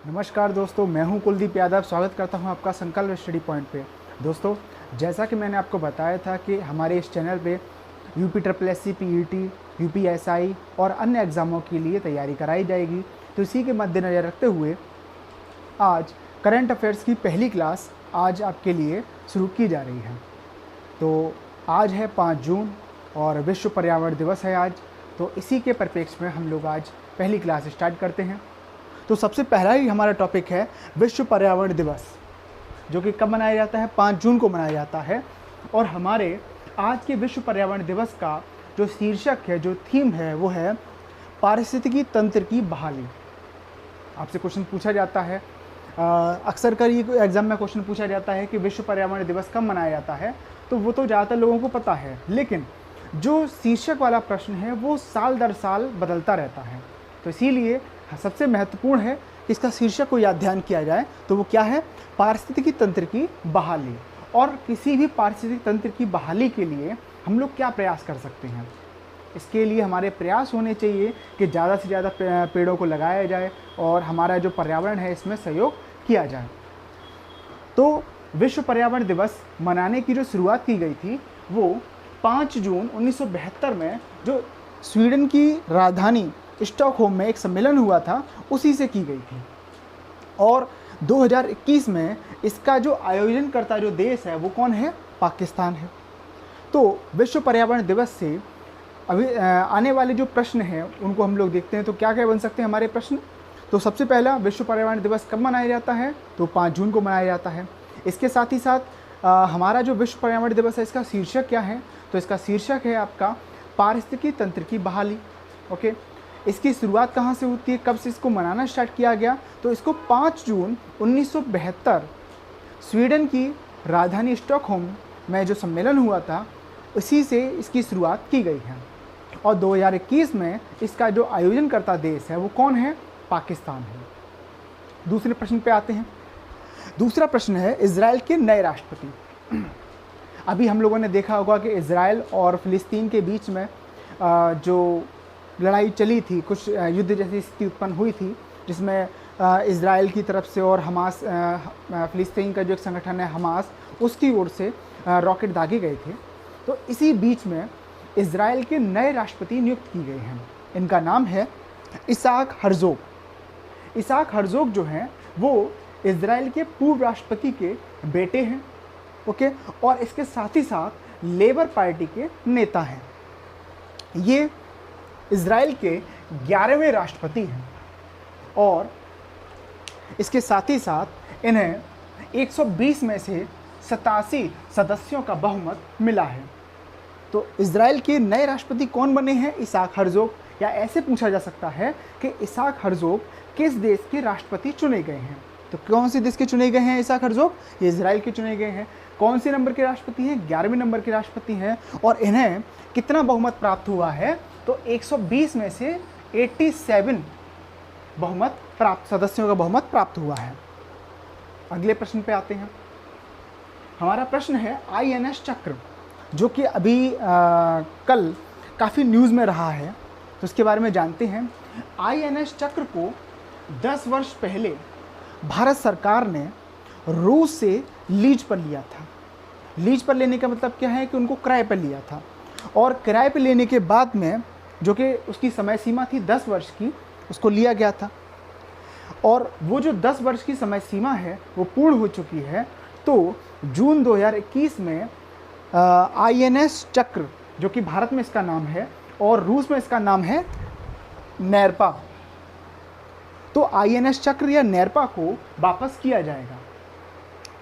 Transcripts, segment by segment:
नमस्कार दोस्तों, मैं हूं कुलदीप यादव। स्वागत करता हूं आपका संकल्प स्टडी पॉइंट पे। दोस्तों, जैसा कि मैंने आपको बताया था कि हमारे इस चैनल पे UP triple S C, PET, UPSI और अन्य एग्ज़ामों के लिए तैयारी कराई जाएगी। तो इसी के मद्देनज़र रखते हुए आज करंट अफेयर्स की पहली क्लास आज आपके लिए शुरू की जा रही है। तो आज है 5 जून और विश्व पर्यावरण दिवस है आज। तो इसी के परिप्रेक्ष्य में हम लोग आज पहली क्लास स्टार्ट करते हैं। तो सबसे पहला ही हमारा टॉपिक है विश्व पर्यावरण दिवस, जो कि कब मनाया जाता है? 5 जून को मनाया जाता है। और हमारे आज के विश्व पर्यावरण दिवस का जो शीर्षक है, जो थीम है, वो है पारिस्थितिकी तंत्र की बहाली। आपसे क्वेश्चन पूछा जाता है, अक्सर कर ये एग्जाम में क्वेश्चन पूछा जाता है कि विश्व पर्यावरण दिवस कब मनाया जाता है। तो वो तो ज़्यादातर लोगों को पता है, लेकिन जो शीर्षक वाला प्रश्न है वो साल दर साल बदलता रहता है। तो इसीलिए सबसे महत्वपूर्ण है कि इसका शीर्षक को याद ध्यान किया जाए। तो वो क्या है? पारिस्थितिकी तंत्र की बहाली। और किसी भी पारिस्थितिक तंत्र की बहाली के लिए हम लोग क्या प्रयास कर सकते हैं? इसके लिए हमारे प्रयास होने चाहिए कि ज़्यादा से ज़्यादा पेड़ों को लगाया जाए और हमारा जो पर्यावरण है इसमें सहयोग किया जाए। तो विश्व पर्यावरण दिवस मनाने की जो शुरुआत की गई थी वो 5 जून 1972 में जो स्वीडन की राजधानी स्टॉकहोम में एक सम्मेलन हुआ था, उसी से की गई थी। और 2021 में इसका जो आयोजनकर्ता जो देश है वो कौन है? पाकिस्तान है। तो विश्व पर्यावरण दिवस से अभी आने वाले जो प्रश्न हैं उनको हम लोग देखते हैं। तो क्या क्या बन सकते हैं हमारे प्रश्न? तो सबसे पहला, विश्व पर्यावरण दिवस कब मनाया जाता है? तो 5 जून को मनाया जाता है। इसके साथ ही साथ हमारा जो विश्व पर्यावरण दिवस है इसका शीर्षक क्या है? तो इसका शीर्षक है आपका पारिस्थितिकी तंत्र की बहाली। ओके, इसकी शुरुआत कहाँ से होती है, कब से इसको मनाना स्टार्ट किया गया? तो इसको 5 जून 1972 स्वीडन की राजधानी स्टॉकहोम में जो सम्मेलन हुआ था उसी से इसकी शुरुआत की गई है। और 2021 में इसका जो आयोजनकर्ता देश है वो कौन है? पाकिस्तान है। दूसरे प्रश्न पे आते हैं। दूसरा प्रश्न है इजराइल के नए राष्ट्रपति। अभी हम लोगों ने देखा होगा कि इजराइल और फिलिस्तीन के बीच में जो लड़ाई चली थी, कुछ युद्ध जैसी स्थिति उत्पन्न हुई थी, जिसमें इजराइल की तरफ से और हमास, फिलिस्तीन का जो एक संगठन है हमास, उसकी ओर से रॉकेट दागे गए थे। तो इसी बीच में इजराइल के नए राष्ट्रपति नियुक्त की गए हैं। इनका नाम है इसाक हर्जोग। इसाक हर्जोग जो हैं वो इजराइल के पूर्व राष्ट्रपति के बेटे हैं। ओके, और इसके साथ ही साथ लेबर पार्टी के नेता हैं। ये इजराइल के 11वें राष्ट्रपति हैं और इसके साथ ही साथ इन्हें 120 में से 87 सदस्यों का बहुमत मिला है। तो इजराइल के नए राष्ट्रपति कौन बने हैं? Isaac Herzog. या ऐसे पूछा जा सकता है कि इसाक हर्जोग किस देश के राष्ट्रपति चुने गए हैं? तो कौन से देश के चुने गए हैं इसाक हर्जोग? ये इजराइल के चुने गए हैं। कौन से नंबर के राष्ट्रपति हैं? 11वें नंबर के राष्ट्रपति हैं। और इन्हें कितना बहुमत प्राप्त हुआ है? तो 120 में से 87 बहुमत प्राप्त, सदस्यों का बहुमत प्राप्त हुआ है। अगले प्रश्न पे आते हैं। हमारा प्रश्न है INS चक्र, जो कि अभी कल काफ़ी न्यूज़ में रहा है, तो इसके बारे में जानते हैं। INS चक्र को 10 वर्ष पहले भारत सरकार ने रूस से लीज पर लिया था। लीज पर लेने का मतलब क्या है? कि उनको किराए पर लिया था। और किराए पर लेने के बाद में, जो कि उसकी समय सीमा थी 10 वर्ष की, उसको लिया गया था। और वो जो 10 वर्ष की समय सीमा है वो पूर्ण हो चुकी है। तो जून 2021 में INS चक्र, जो कि भारत में इसका नाम है और रूस में इसका नाम है नेरपा, तो INS चक्र या नेरपा को वापस किया जाएगा।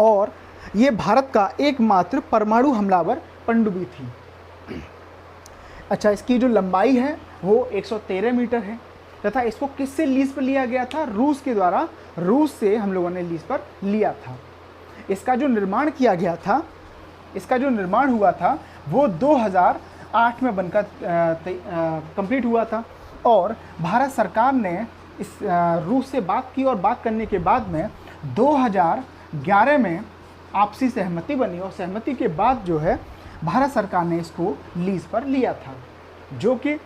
और ये भारत का एकमात्र परमाणु हमलावर पनडुब्बी थी। अच्छा, इसकी जो लंबाई है वो 113 मीटर है तथा इसको किससे लीज पर लिया गया था? रूस के द्वारा। रूस से हम लोगों ने लीज पर लिया था। इसका जो निर्माण किया गया था, इसका जो निर्माण हुआ था वो 2008 में बनकर कंप्लीट हुआ था। और भारत सरकार ने इस रूस से बात की और बात करने के बाद में 2011 में आपसी सहमति बनी और सहमति के बाद जो है भारत सरकार ने इसको लीज पर लिया था, जो कि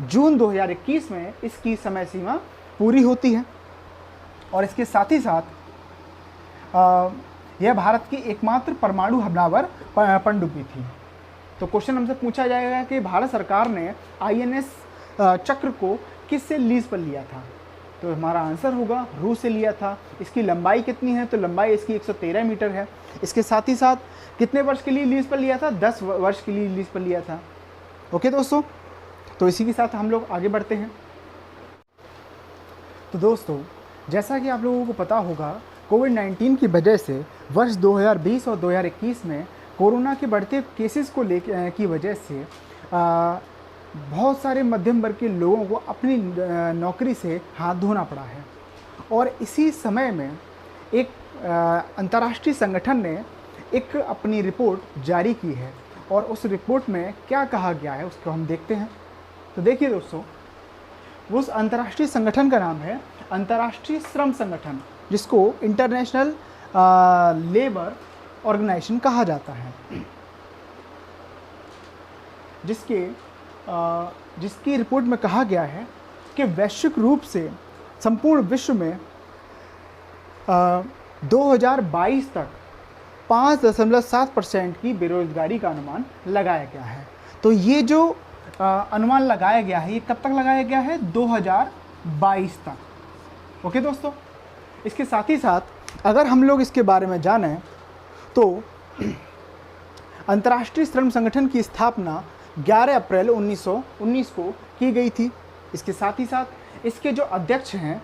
जून 2021 में इसकी समय सीमा पूरी होती है। और इसके साथ ही साथ यह भारत की एकमात्र परमाणु हमलावर पनडुब्बी थी। तो क्वेश्चन हमसे पूछा जाएगा कि भारत सरकार ने INS चक्र को किससे लीज पर लिया था? तो हमारा आंसर होगा रूस से लिया था। इसकी लंबाई कितनी है? तो लंबाई इसकी 113 मीटर है। इसके साथ ही साथ कितने वर्ष के लिए लीज पर लिया था? 10 वर्ष के लिए लीज पर लिया था। ओके दोस्तों, तो इसी के साथ हम लोग आगे बढ़ते हैं। तो दोस्तों, जैसा कि आप लोगों को पता होगा, कोविड-19 की वजह से वर्ष 2020 और 2021 में कोरोना के बढ़ते केसेस को की वजह से बहुत सारे मध्यम वर्ग के लोगों को अपनी नौकरी से हाथ धोना पड़ा है। और इसी समय में एक अंतर्राष्ट्रीय संगठन ने एक अपनी रिपोर्ट जारी की है, और उस रिपोर्ट में क्या कहा गया है उसको हम देखते हैं। तो देखिए दोस्तों, उस अंतर्राष्ट्रीय संगठन का नाम है अंतर्राष्ट्रीय श्रम संगठन, जिसको इंटरनेशनल लेबर ऑर्गेनाइजेशन कहा जाता है, जिसकी रिपोर्ट में कहा गया है कि वैश्विक रूप से संपूर्ण विश्व में 2022 तक 5.7% की बेरोजगारी का अनुमान लगाया गया है। तो ये जो अनुमान लगाया गया है, ये कब तक लगाया गया है? 2022 तक। ओके दोस्तों, इसके साथ ही साथ अगर हम लोग इसके बारे में जानें तो अंतर्राष्ट्रीय श्रम संगठन की स्थापना 11 अप्रैल 1919 को की गई थी। इसके साथ ही साथ इसके जो अध्यक्ष हैं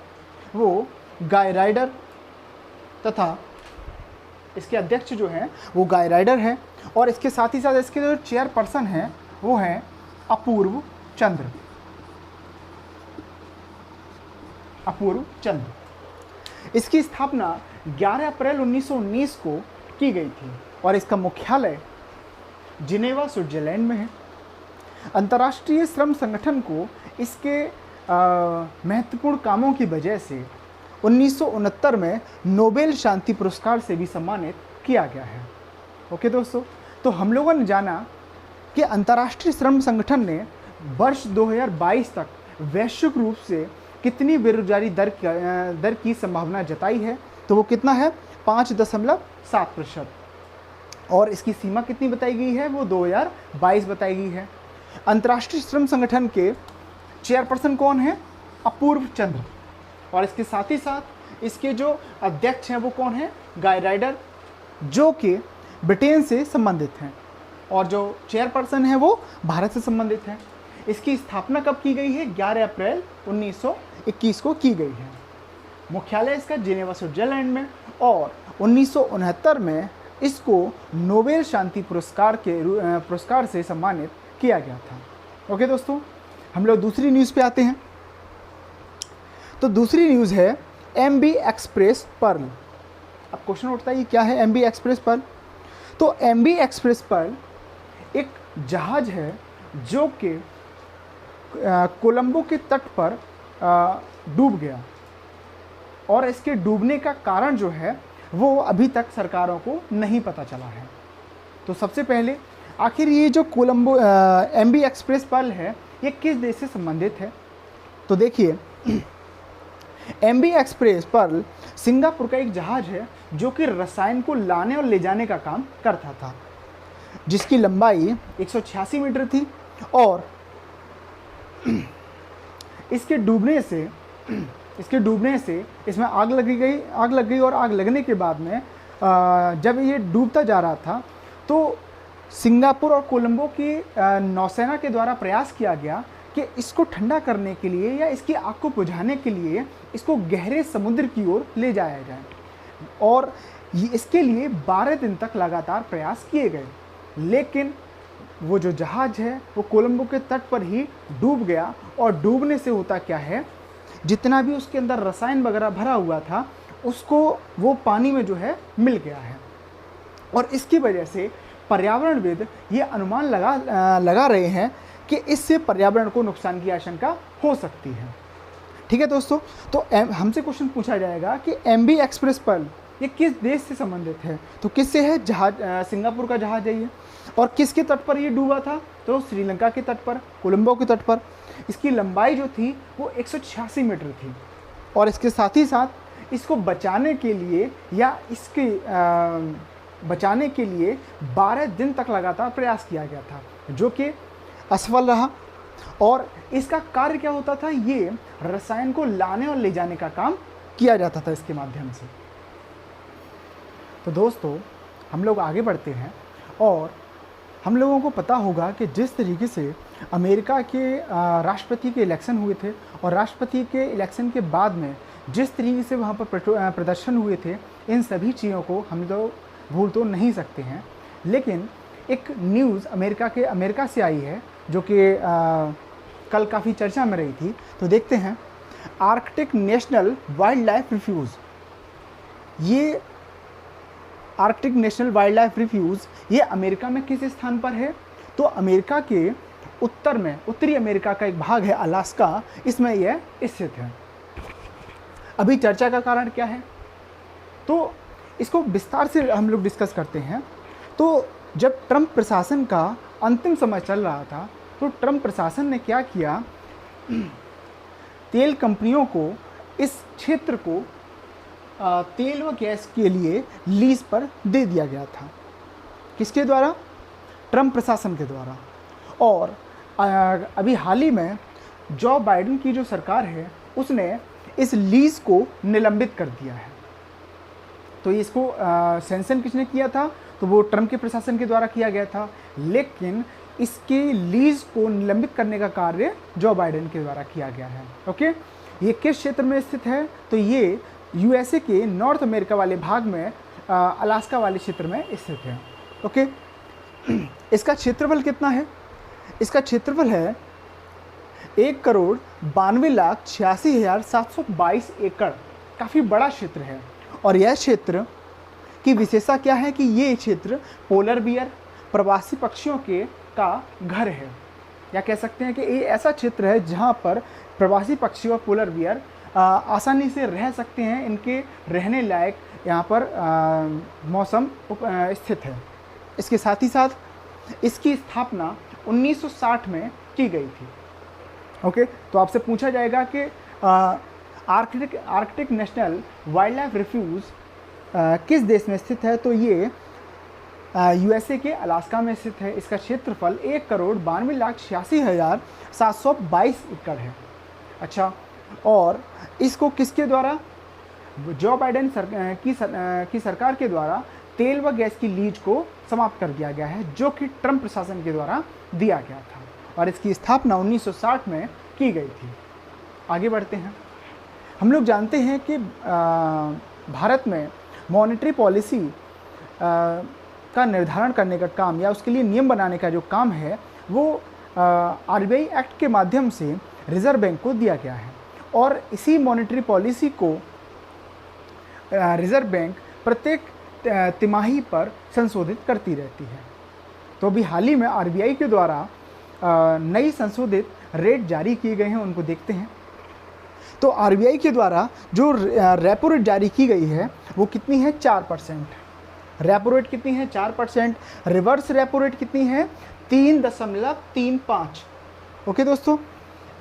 वो गाय राइडर तथा इसके अध्यक्ष जो हैं वो गाय राइडर हैं, और इसके साथ ही साथ इसके जो चेयरपर्सन हैं वो हैं अपूर्व चंद्र। इसकी स्थापना 11 अप्रैल 1919 को की गई थी, और इसका मुख्यालय जिनेवा स्विट्जरलैंड में है। अंतर्राष्ट्रीय श्रम संगठन को इसके महत्वपूर्ण कामों की वजह से 1969 में नोबेल शांति पुरस्कार से भी सम्मानित किया गया है। ओके दोस्तों, तो हम लोगों ने जाना कि अंतर्राष्ट्रीय श्रम संगठन ने वर्ष 2022 तक वैश्विक रूप से कितनी बेरोजगारी दर की संभावना जताई है। तो वो कितना है? 5.7%। और इसकी सीमा कितनी बताई गई है? वो 2022 बताई गई है। अंतर्राष्ट्रीय श्रम संगठन के चेयरपर्सन कौन है? अपूर्व चंद्र। और इसके साथ ही साथ इसके जो अध्यक्ष हैं वो कौन है? गाय राइडर, जो कि ब्रिटेन से संबंधित हैं, और जो चेयरपर्सन है वो भारत से संबंधित हैं। इसकी स्थापना कब की गई है? 11 अप्रैल 1921 को की गई है। मुख्यालय इसका जिनेवा स्विट्जरलैंड में, और 1969 में इसको नोबेल शांति पुरस्कार से सम्मानित किया गया था। ओके दोस्तों, हम लोग दूसरी न्यूज़ पे आते हैं। तो दूसरी न्यूज़ है MV एक्सप्रेस पर्ल। अब क्वेश्चन उठता है, क्या है MV एक्सप्रेस पर्ल? तो MV एक्सप्रेस पर्ल एक जहाज़ है जो कि कोलंबो के तट पर डूब गया, और इसके डूबने का कारण जो है वो अभी तक सरकारों को नहीं पता चला है। तो सबसे पहले आखिर ये जो कोलंबो MV एक्सप्रेस पर्ल है ये किस देश से संबंधित है? तो देखिए, MV एक्सप्रेस पर्ल सिंगापुर का एक जहाज़ है जो कि रसायन को लाने और ले जाने का काम करता था, जिसकी लंबाई 186 मीटर थी। और इसके डूबने से इसमें आग लग गई, और आग लगने के बाद में जब ये डूबता जा रहा था तो सिंगापुर और कोलंबो की नौसेना के द्वारा प्रयास किया गया कि इसको ठंडा करने के लिए या इसकी आग को बुझाने के लिए इसको गहरे समुद्र की ओर ले जाया जाए, और इसके लिए 12 दिन तक लगातार प्रयास किए गए। लेकिन वो जो जहाज़ है वो कोलंबो के तट पर ही डूब गया, और डूबने से होता क्या है, जितना भी उसके अंदर रसायन वगैरह भरा हुआ था उसको वो पानी में जो है मिल गया है। और इसकी वजह से पर्यावरणविद ये अनुमान लगा रहे हैं कि इससे पर्यावरण को नुकसान की आशंका हो सकती है। ठीक है दोस्तों, तो हमसे क्वेश्चन पूछा जाएगा कि MV एक्सप्रेस पर्ल ये किस देश से संबंधित है? तो किससे है? सिंगापुर का जहाज है ये। और किसके तट पर ये डूबा था? तो श्रीलंका के तट पर, कोलंबो के तट पर। इसकी लंबाई जो थी वो 186 मीटर थी, और इसके साथ ही साथ इसको बचाने के लिए या इसके बचाने के लिए 12 दिन तक लगातार प्रयास किया गया था, जो कि असफल रहा। और इसका कार्य क्या होता था, ये रसायन को लाने और ले जाने का काम किया जाता था इसके माध्यम से। तो दोस्तों, हम लोग आगे बढ़ते हैं और हम लोगों को पता होगा कि जिस तरीके से अमेरिका के राष्ट्रपति के इलेक्शन हुए थे और राष्ट्रपति के इलेक्शन के बाद में जिस तरीके से वहाँ पर प्रदर्शन हुए थे, इन सभी चीज़ों को हम लोग भूल तो नहीं सकते हैं। लेकिन एक न्यूज़ अमेरिका से आई है जो कि कल काफ़ी चर्चा में रही थी। तो देखते हैं, Arctic National Wildlife Refuge, ये Arctic National Wildlife Refuge ये अमेरिका में किस स्थान पर है? तो अमेरिका के उत्तर में, उत्तरी अमेरिका का एक भाग है अलास्का, इसमें यह स्थित है। अभी चर्चा का कारण क्या है, तो इसको विस्तार से हम लोग डिस्कस करते हैं। तो जब ट्रंप प्रशासन का अंतिम समय चल रहा था, तो ट्रंप प्रशासन ने क्या किया, तेल कंपनियों को इस क्षेत्र को तेल व गैस के लिए लीज पर दे दिया गया था। किसके द्वारा? ट्रंप प्रशासन के द्वारा। और अभी हाल ही में जो बाइडेन की जो सरकार है, उसने इस लीज को निलंबित कर दिया है। तो इसको सैंक्शन किसने किया था? तो वो ट्रंप के प्रशासन के द्वारा किया गया था। लेकिन इसके लीज को निलंबित करने का कार्य जो बाइडेन के द्वारा किया गया है। ओके, ये किस क्षेत्र में स्थित है? तो ये यूएसए के नॉर्थ अमेरिका वाले भाग में अलास्का वाले क्षेत्र में स्थित है। ओके, इसका क्षेत्रफल कितना है? इसका क्षेत्रफल है 1,92,86,722 एकड़। काफ़ी बड़ा क्षेत्र है। और यह क्षेत्र की विशेषता क्या है कि ये क्षेत्र पोलर बियर, प्रवासी पक्षियों के का घर है, या कह सकते हैं कि ये ऐसा क्षेत्र है जहाँ पर प्रवासी पक्षी और पोलर बियर आसानी से रह सकते हैं। इनके रहने लायक यहाँ पर मौसम स्थित है। इसके साथ ही साथ इसकी स्थापना 1960 में की गई थी। ओके, तो आपसे पूछा जाएगा कि Arctic National Wildlife Refuge किस देश में स्थित है? तो ये यूएसए के अलास्का में स्थित है। इसका क्षेत्रफल 1,92,86,722 एकड़ है। अच्छा, और इसको किसके द्वारा? जो बाइडेन की सरकार के द्वारा तेल व गैस की लीज को समाप्त कर दिया गया है, जो कि ट्रंप प्रशासन के द्वारा दिया गया था। और इसकी स्थापना 1960 में की गई थी। आगे बढ़ते हैं। हम लोग जानते हैं कि भारत में मॉनेटरी पॉलिसी का निर्धारण करने का काम या उसके लिए नियम बनाने का जो काम है, वो आरबीआई एक्ट के माध्यम से रिजर्व बैंक को दिया गया है। और इसी मॉनेटरी पॉलिसी को रिजर्व बैंक प्रत्येक तिमाही पर संशोधित करती रहती है। तो अभी हाल ही में आरबीआई के द्वारा नई संशोधित रेट जारी किए गए हैं, उनको देखते हैं। तो आरबीआई के द्वारा जो रेपो रेट जारी की गई है वो कितनी है? 4%। रेपो रेट कितनी है? 4%। रिवर्स रेपो रेट कितनी है? 3.35। ओके दोस्तों,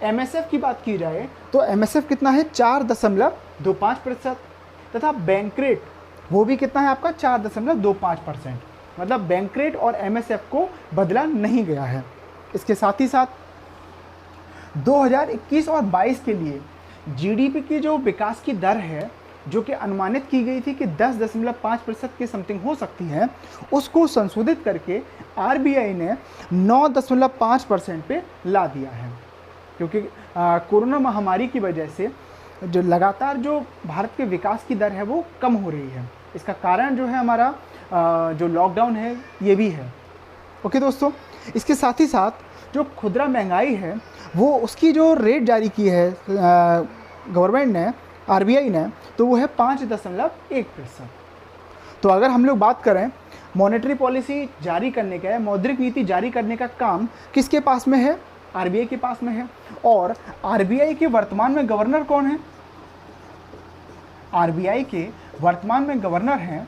एमएसएफ की बात की जाए तो एमएसएफ कितना है? 4.25%। तथा बैंक रेट वो भी कितना है आपका? 4.25%। मतलब बैंक रेट और एमएसएफ को बदला नहीं गया है। इसके साथ ही साथ 2021 और 22 के लिए जीडीपी की जो विकास की दर है, जो कि अनुमानित की गई थी कि 10.5% के समथिंग हो सकती है, उसको संशोधित करके आरबीआई ने 9.5% पे ला दिया है। क्योंकि कोरोना महामारी की वजह से जो लगातार जो भारत के विकास की दर है वो कम हो रही है। इसका कारण जो है हमारा जो लॉकडाउन है, ये भी है। ओके दोस्तों, इसके साथ ही साथ जो खुदरा महंगाई है, वो उसकी जो रेट जारी की है गवर्नमेंट ने, आरबीआई ने, तो वो है 5.1%। तो अगर हम लोग बात करें मॉनेटरी पॉलिसी जारी करने का, मौद्रिक नीति जारी करने का काम किसके पास में है? आरबीआई के पास में है। और आरबीआई के वर्तमान में गवर्नर कौन है? आरबीआई के वर्तमान में गवर्नर हैं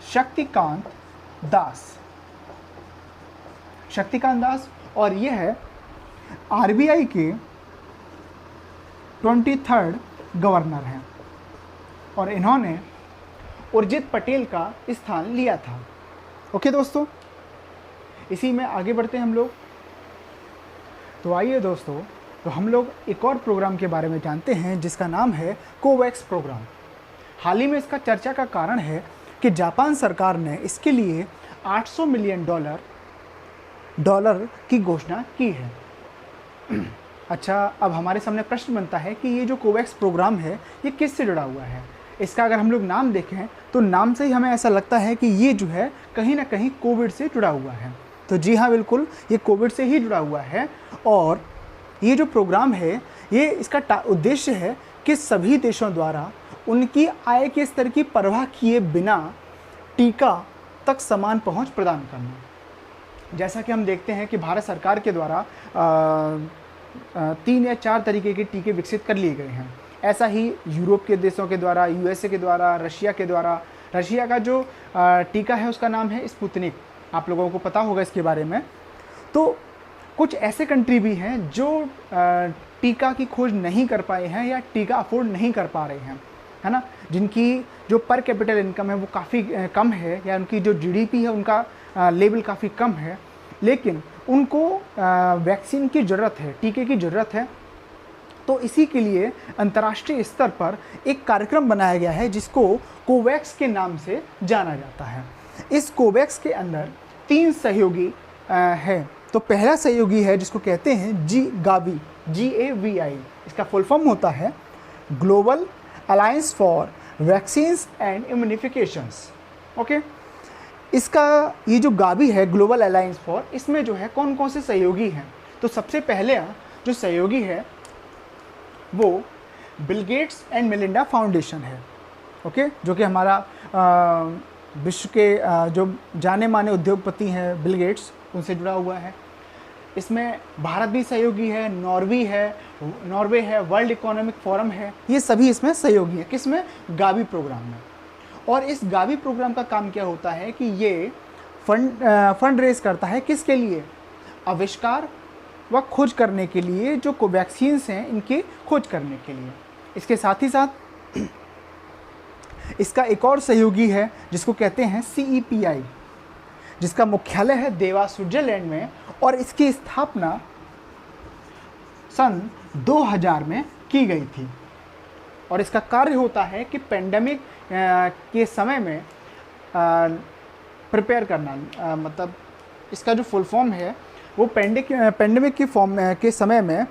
शक्तिकांत दास। और ये है आरबीआई के 23rd गवर्नर हैं और इन्होंने उर्जित पटेल का स्थान लिया था। ओके दोस्तों, इसी में आगे बढ़ते हैं हम लोग। तो आइए दोस्तों, तो हम लोग एक और प्रोग्राम के बारे में जानते हैं जिसका नाम है कोवैक्स प्रोग्राम। हाल ही में इसका चर्चा का कारण है कि जापान सरकार ने इसके लिए $800 मिलियन की घोषणा की है। अच्छा, अब हमारे सामने प्रश्न बनता है कि ये जो कोवैक्स प्रोग्राम है ये किससे जुड़ा हुआ है। इसका अगर हम लोग नाम देखें तो नाम से ही हमें ऐसा लगता है कि ये जो है कहीं ना कहीं कोविड से जुड़ा हुआ है। तो जी हाँ, बिल्कुल ये कोविड से ही जुड़ा हुआ है। और ये जो प्रोग्राम है ये इसका उद्देश्य है कि सभी देशों द्वारा उनकी आय के स्तर की परवाह किए बिना टीका तक समान पहुंच प्रदान करना। जैसा कि हम देखते हैं कि भारत सरकार के द्वारा 3 या 4 तरीके के टीके विकसित कर लिए गए हैं। ऐसा ही यूरोप के देशों के द्वारा, यूएसए के द्वारा, रशिया के द्वारा। रशिया का जो टीका है उसका नाम है स्पुतनिक, आप लोगों को पता होगा इसके बारे में। तो कुछ ऐसे कंट्री भी हैं जो टीका की खोज नहीं कर पाए हैं या टीका अफोर्ड नहीं कर पा रहे हैं, है ना, जिनकी जो पर कैपिटल इनकम है वो काफ़ी कम है या उनकी जो जीडीपी है उनका लेवल काफ़ी कम है, लेकिन उनको वैक्सीन की ज़रूरत है, टीके की ज़रूरत है। तो इसी के लिए अंतर्राष्ट्रीय स्तर पर एक कार्यक्रम बनाया गया है जिसको कोवैक्स के नाम से जाना जाता है। इस कोवैक्स के अंदर 3 सहयोगी हैं। तो पहला सहयोगी है जिसको कहते हैं गावी, GAVI। इसका फुल फॉर्म होता है Global Alliance for Vaccines and Immunisations. Okay, इसका ये जो गावी है ग्लोबल अलायंस फॉर, इसमें जो है कौन कौन से सहयोगी हैं। तो सबसे पहले जो सहयोगी है वो bill Gates and Melinda foundation है। ओके, जो कि हमारा विश्व के जो जाने माने उद्योगपति हैं बिल गेट्स, उनसे जुड़ा हुआ है। इसमें भारत भी सहयोगी है, नॉर्वे है, वर्ल्ड इकोनॉमिक फोरम है, ये सभी इसमें सहयोगी है। किसमें? गावी प्रोग्राम में। और इस गावी प्रोग्राम का काम क्या होता है कि ये फंड रेज करता है किसके लिए? आविष्कार व खोज करने के लिए, जो कोवैक्सीन्स हैं इनकी खोज करने के लिए। इसके साथ ही साथ इसका एक और सहयोगी है जिसको कहते हैं CEPI, जिसका मुख्यालय है देवास, स्विट्जरलैंड में, और इसकी स्थापना सन 2000 में की गई थी। और इसका कार्य होता है कि पेंडेमिक के समय में प्रिपेयर करना, मतलब इसका जो फुल फॉर्म है वो पेंडेमिक की फॉर्म के समय में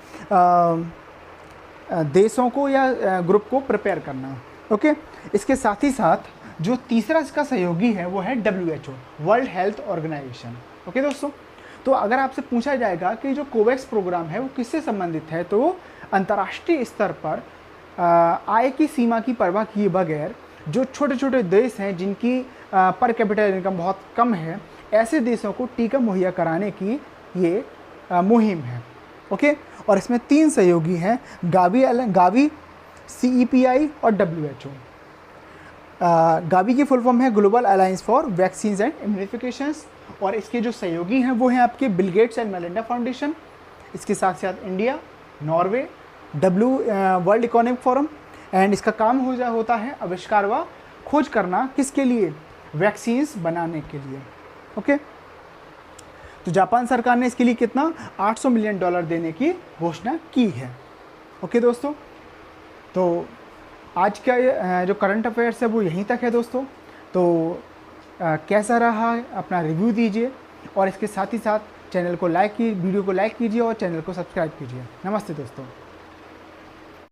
देशों को या ग्रुप को प्रिपेयर करना। ओके, इसके साथ ही साथ जो तीसरा इसका सहयोगी है वो है WHO, World Health Organization. Okay दोस्तों, तो अगर आपसे पूछा जाएगा कि जो कोवैक्स प्रोग्राम है वो किससे संबंधित है, तो वो अंतर्राष्ट्रीय स्तर पर आय की सीमा की परवाह किए बगैर जो छोटे छोटे देश हैं जिनकी पर कैपिटल इनकम बहुत कम है, ऐसे देशों को टीका मुहैया कराने की ये मुहिम है। ओके, और इसमें 3 सहयोगी हैं, गावी, CEPI और WHO। गावी की फुल फॉर्म है Global Alliance for Vaccines and Immunisations, और इसके जो सहयोगी हैं वो हैं आपके Bill Gates and Melinda Foundation. इसके साथ साथ India, Norway, World Economic Forum. And इसका काम होता है आविष्कार व खोज करना, किसके लिए? वैक्सीन्स बनाने के लिए। ओके, तो जापान सरकार ने इसके लिए कितना $800 मिलियन देने की घोषणा की है। ओके दोस्तों, तो आज का जो करंट अफेयर्स है वो यहीं तक है दोस्तों। तो कैसा रहा अपना रिव्यू दीजिए, और इसके साथ ही साथ वीडियो को लाइक कीजिए और चैनल को सब्सक्राइब कीजिए। नमस्ते दोस्तों।